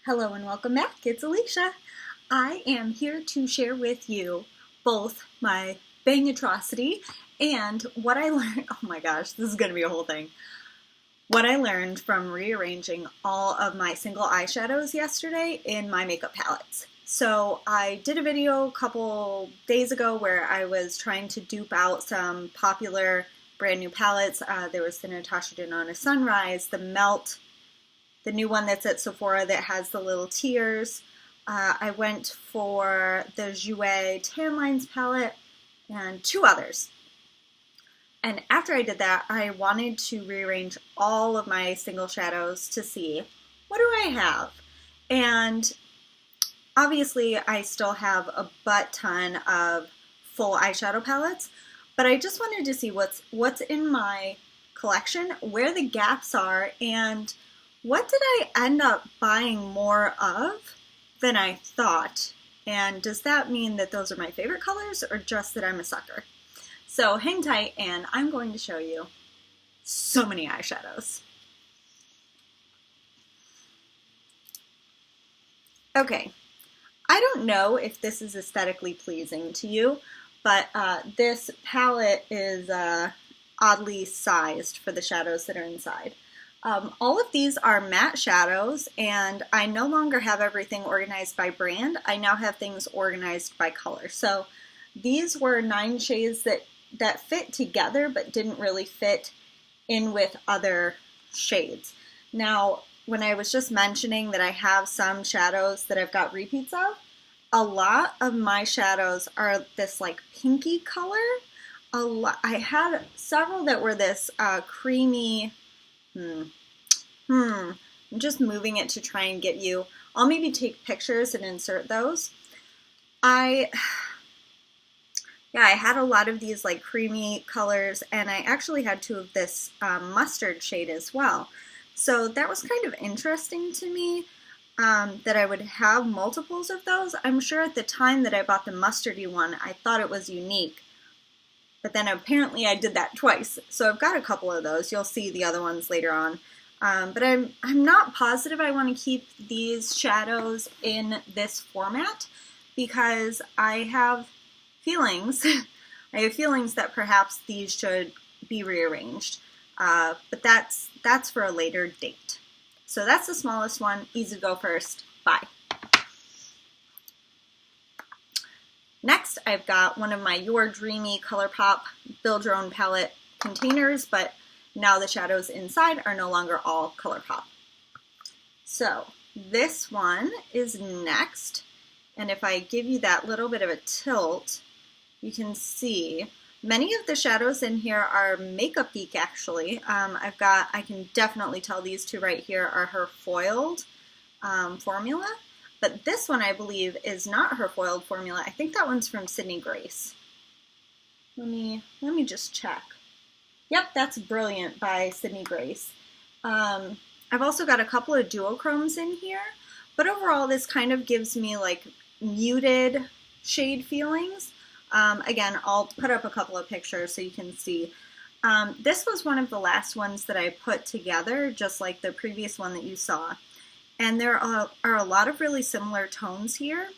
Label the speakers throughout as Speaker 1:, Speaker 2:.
Speaker 1: Hello and welcome back, it's Alicia. I am here to share with you both my bang atrocity and what I learned, oh my gosh, this is going to be a whole thing, what I learned from rearranging all of my single eyeshadows yesterday in my makeup palettes. So I did a video a couple days ago where I was trying to dupe out some popular brand new palettes. There was the Natasha Denona Sunrise, the Melt, the new one that's at Sephora that has the little tears. I went for the Jouer Tan Lines palette and two others. And after I did that, I wanted to rearrange all of my single shadows to see, what do I have? And obviously I still have a butt ton of full eyeshadow palettes, but I just wanted to see what's in my collection, where the gaps are, and what did I end up buying more of than I thought? And does that mean that those are my favorite colors or just that I'm a sucker? So hang tight and I'm going to show you so many eyeshadows. Okay, I don't know if this is aesthetically pleasing to you, but this palette is oddly sized for the shadows that are inside. All of these are matte shadows, and I no longer have everything organized by brand. I now have things organized by color. So these were 9 shades that fit together but didn't really fit in with other shades. Now, when I was just mentioning that I have some shadows that I've got repeats of, a lot of my shadows are this like pinky color. I had several that were this creamy, I'm just moving it to try and get you. I'll maybe take pictures and insert those. I had a lot of these like creamy colors, and I actually had 2 of this mustard shade as well. So that was kind of interesting to me that I would have multiples of those. I'm sure at the time that I bought the mustardy one, I thought it was unique. But then apparently I did that twice. So I've got a couple of those. You'll see the other ones later on. But I'm not positive I want to keep these shadows in this format because I have feelings. I have feelings that perhaps these should be rearranged. But that's for a later date. So that's the smallest one. Easy to go first. Bye. Next, I've got one of my Your Dreamy ColourPop Build Your Own Palette containers, but now the shadows inside are no longer all ColourPop. So this one is next, and if I give you that little bit of a tilt, you can see many of the shadows in here are Makeup Geek actually. I can definitely tell these 2 right here are her foiled formula. But this one, I believe, is not her foiled formula. I think that one's from Sydney Grace. Let me just check. Yep, that's Brilliant by Sydney Grace. I've also got a couple of duochromes in here, but overall this kind of gives me like muted shade feelings. Again, I'll put up a couple of pictures so you can see. This was one of the last ones that I put together, just like the previous one that you saw. And there are a lot of really similar tones here,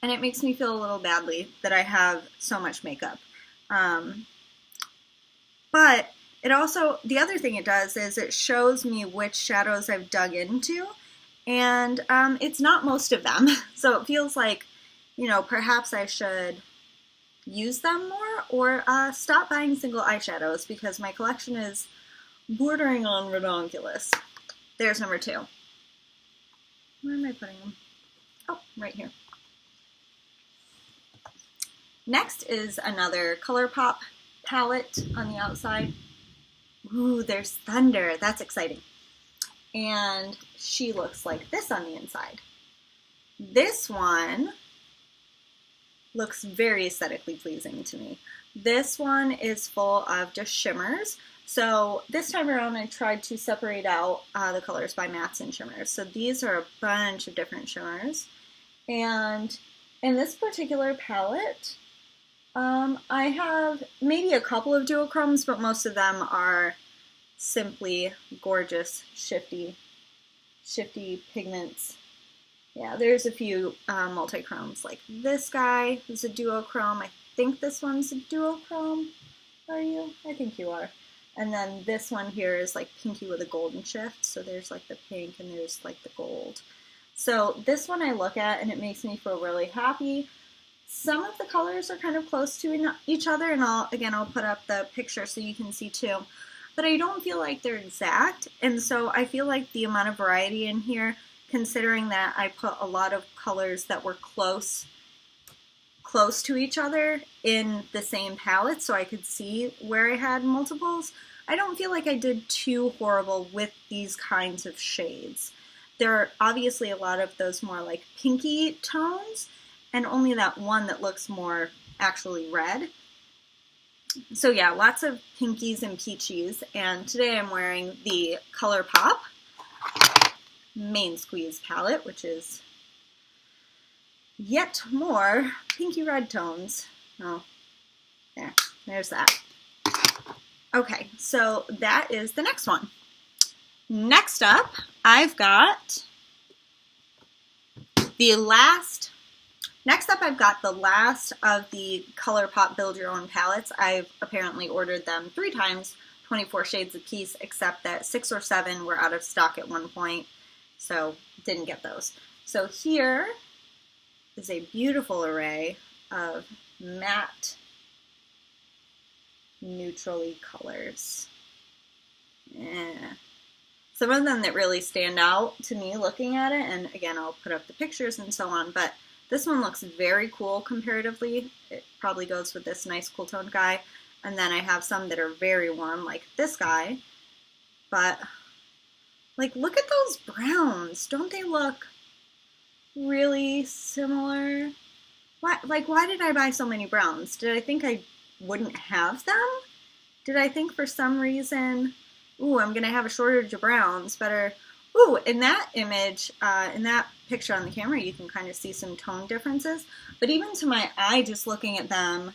Speaker 1: and it makes me feel a little badly that I have so much makeup. But it also, the other thing it does is it shows me which shadows I've dug into, and it's not most of them. So it feels like, you know, perhaps I should use them more or stop buying single eyeshadows because my collection is bordering on redonkulous. There's number 2. Where am I putting them? Oh, right here. Next is another ColourPop palette on the outside. Ooh, there's Thunder. That's exciting. And she looks like this on the inside. This one looks very aesthetically pleasing to me. This one is full of just shimmers. So this time around I tried to separate out the colors by mattes and shimmers. So these are a bunch of different shimmers. And in this particular palette, I have maybe a couple of duochromes, but most of them are simply gorgeous, shifty shifty pigments. Yeah, there's a few multi-chromes, like this guy is a duochrome. I think this one's a duochrome. Are you? I think you are. And then this one here is like pinky with a golden shift. So there's like the pink and there's like the gold. So this one I look at and it makes me feel really happy. Some of the colors are kind of close to each other, and I'll put up the picture so you can see too. But I don't feel like they're exact, and so I feel like the amount of variety in here, considering that I put a lot of colors that were close to each other in the same palette so I could see where I had multiples, I don't feel like I did too horrible with these kinds of shades. There are obviously a lot of those more like pinky tones, and only that one that looks more actually red. So yeah, lots of pinkies and peachies, and today I'm wearing the ColourPop Main Squeeze palette, which is yet more pinky red tones. Oh, there's that. Okay, so that is the next one. Next up, I've got the last of the ColourPop Build Your Own palettes. I've apparently ordered them 3 times, 24 shades a piece, except that 6 or 7 were out of stock at one point, so didn't get those. So here is a beautiful array of matte neutrally colors. Some of them that really stand out to me looking at it, and again I'll put up the pictures and so on, but this one looks very cool comparatively. It probably goes with this nice cool toned guy. And then I have some that are very warm, like this guy. But, like, look at those browns. Don't they look really similar? Why did I buy so many browns? Did I think I wouldn't have them? Did I think for some reason, ooh, I'm going to have a shortage of browns, better... Ooh, in that image, in that picture on the camera, you can kind of see some tone differences. But even to my eye, just looking at them,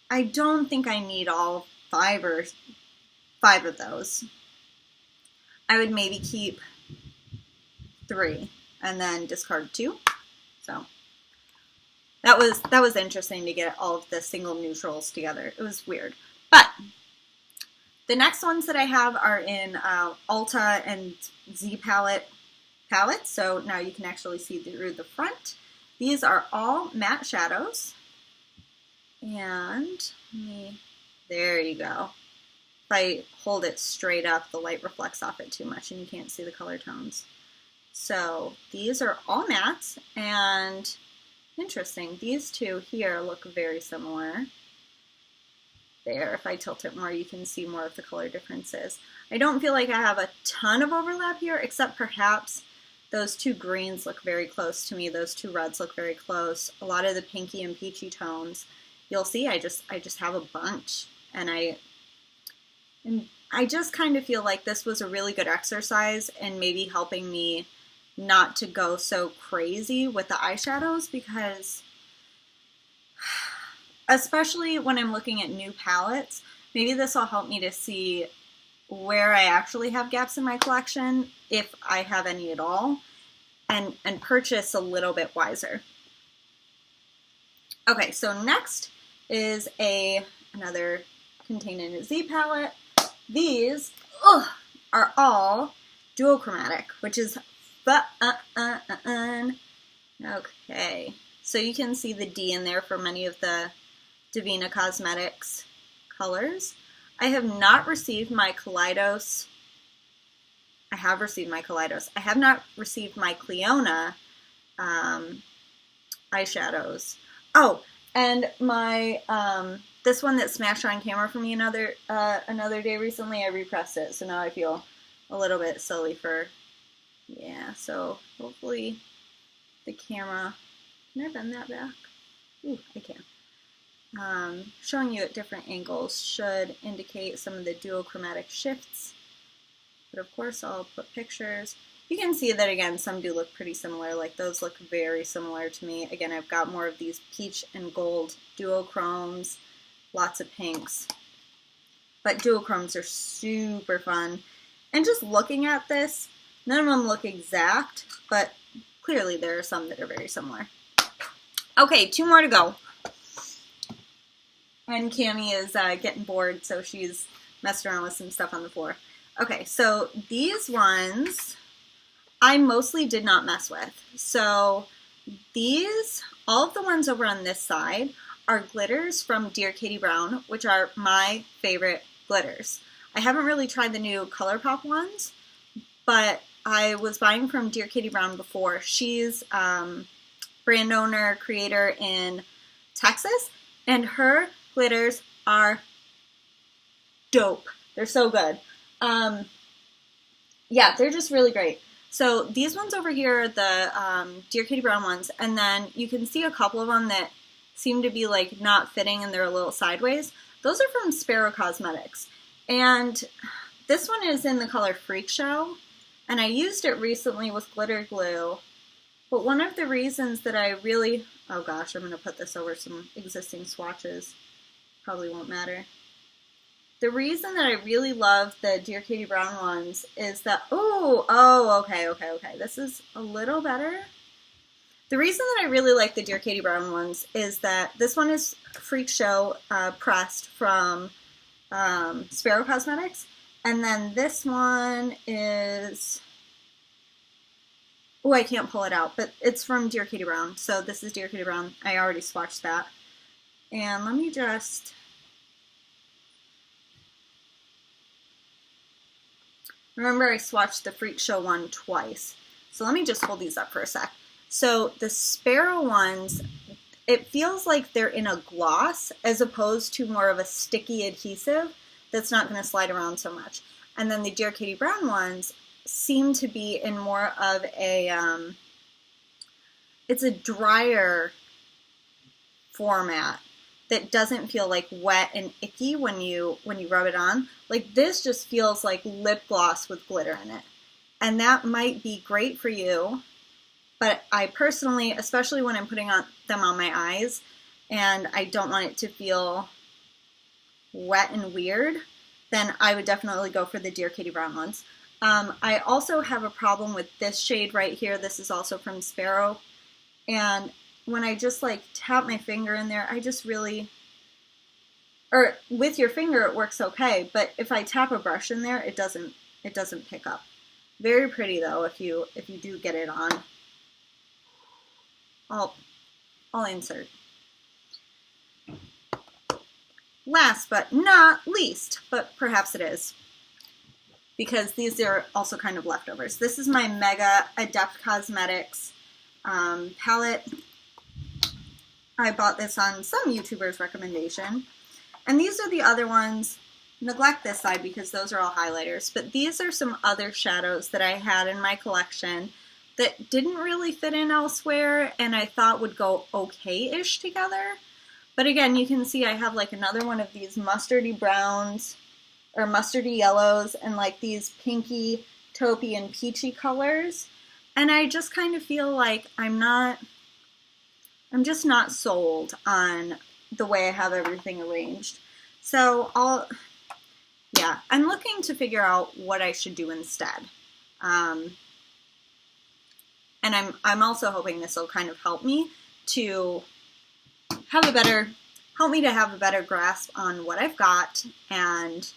Speaker 1: I don't think I need all 5 of those. I would maybe keep 3 and then discard 2. So that was interesting to get all of the single neutrals together. It was weird, but. The next ones that I have are in Ulta and Z palettes, so now you can actually see through the front. These are all matte shadows, and there you go. If I hold it straight up, the light reflects off it too much and you can't see the color tones. So these are all mattes, and interesting, these two here look very similar. There, if I tilt it more, you can see more of the color differences. I don't feel like I have a ton of overlap here, except perhaps those 2 greens look very close to me. Those 2 reds look very close. A lot of the pinky and peachy tones, you'll see I just have a bunch. And I just kind of feel like this was a really good exercise in maybe helping me not to go so crazy with the eyeshadows, because especially when I'm looking at new palettes, maybe this will help me to see where I actually have gaps in my collection, if I have any at all, and purchase a little bit wiser. Okay, so next is another Contain in a Z palette. These are all duochromatic, which is fun. Okay, so you can see the D in there for many of the Divina Cosmetics colors. I have not received my Kaleidos. I have received my Kaleidos. I have not received my Cleona eyeshadows. Oh, and my this one that smashed on camera for me another day recently, I repressed it, so now I feel a little bit silly for, yeah, so hopefully the camera, can I bend that back? Ooh, I can. Showing you at different angles should indicate some of the duochromatic shifts, but of course I'll put pictures. You can see that again, some do look pretty similar, like those look very similar to me. Again, I've got more of these peach and gold duochromes, lots of pinks, but duochromes are super fun. And just looking at this, None of them look exact, but clearly there are some that are very similar. Okay, 2 more to go. And Cammie is getting bored, so she's messed around with some stuff on the floor. Okay, so these ones I mostly did not mess with. So these, all of the ones over on this side are glitters from Dear Katie Brown, which are my favorite glitters. I haven't really tried the new ColourPop ones, but I was buying from Dear Katie Brown before. She's brand owner, creator in Texas, and her glitters are dope. They're so good. Yeah, they're just really great. So these ones over here are the Dear Katie Brown ones, and then you can see a couple of them that seem to be like not fitting and they're a little sideways. Those are from Sparrow Cosmetics, and this one is in the color Freak Show, and I used it recently with glitter glue. But one of the reasons that I really, oh gosh, I'm going to put this over some existing swatches. Probably won't matter. The reason that I really love the Dear Katie Brown ones is that, okay, this is a little better. The reason that I really like the Dear Katie Brown ones is that this one is Freak Show pressed from Sparrow Cosmetics, and then this one is, oh, I can't pull it out, but it's from Dear Katie Brown. So this is Dear Katie Brown. I already swatched that. And let me just, remember I swatched the Freak Show one twice. So let me just hold these up for a sec. So the Sparrow ones, it feels like they're in a gloss as opposed to more of a sticky adhesive that's not going to slide around so much. And then the Dear Katie Brown ones seem to be in more of a, it's a drier format that doesn't feel like wet and icky when you rub it on. Like this just feels like lip gloss with glitter in it. And that might be great for you, but I personally, especially when I'm putting them on my eyes and I don't want it to feel wet and weird, then I would definitely go for the Dear Katie Brown ones. I also have a problem with this shade right here. This is also from Sparrow. And when I just like tap my finger in there, I just really, or with your finger it works okay, but if I tap a brush in there, it doesn't pick up. Very pretty though if you do get it on. I'll insert. Last but not least, but perhaps it is, because these are also kind of leftovers. This is my Mega Adept Cosmetics palette. I bought this on some YouTuber's recommendation. And these are the other ones. Neglect this side because those are all highlighters. But these are some other shadows that I had in my collection that didn't really fit in elsewhere and I thought would go okay-ish together. But again, you can see I have like another one of these mustardy browns or mustardy yellows and like these pinky, taupey, and peachy colors. And I just kind of feel like I'm just not sold on the way I have everything arranged. So I'm looking to figure out what I should do instead. And I'm also hoping this will kind of help me to have a better grasp on what I've got and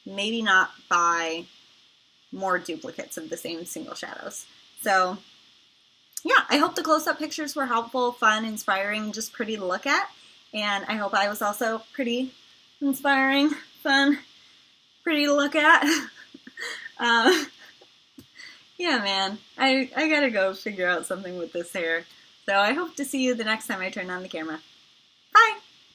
Speaker 1: maybe not buy more duplicates of the same single shadows. So yeah, I hope the close-up pictures were helpful, fun, inspiring, just pretty to look at. And I hope I was also pretty inspiring, fun, pretty to look at. Yeah, man, I gotta go figure out something with this hair. So I hope to see you the next time I turn on the camera. Bye!